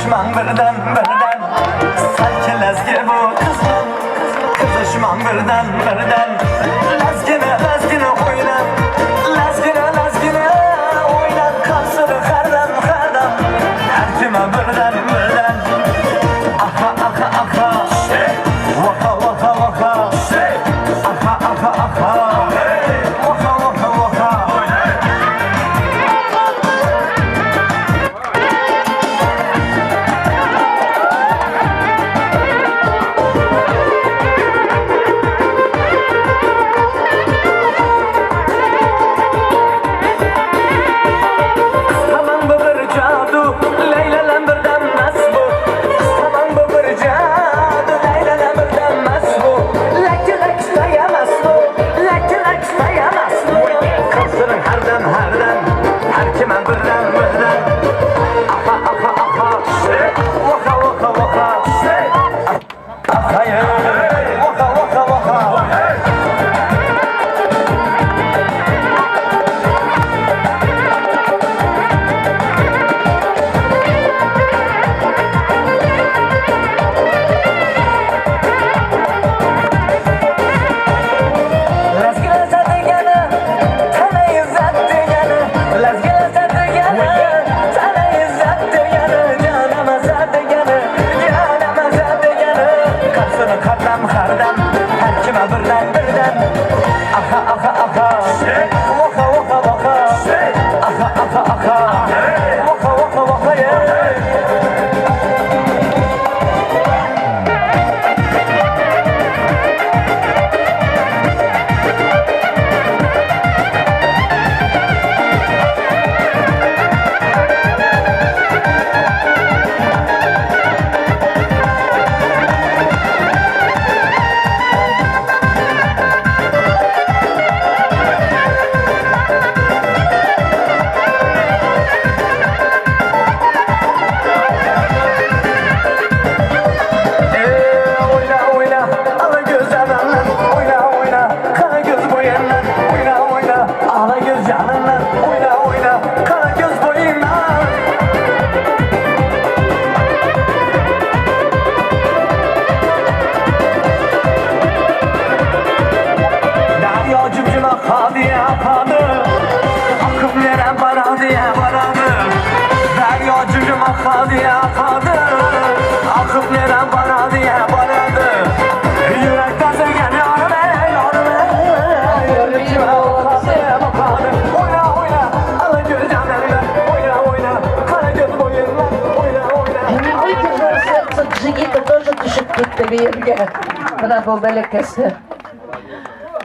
Kızışman birden sanki lezgi bu kızlar. Kızışman birden lezgine oynan. Lezgine oynan. Kalsın kardan her kime birden aha vaka aha vaka akıp neren bana diye banadı. Yürekten sevgen yüreğime bakadı. Oyna ala göz canlarına. Oyna kara göz boyunla. Oyna. Выдержал сердце Джигита тоже дышит тут тебе. Браво, Белекесе.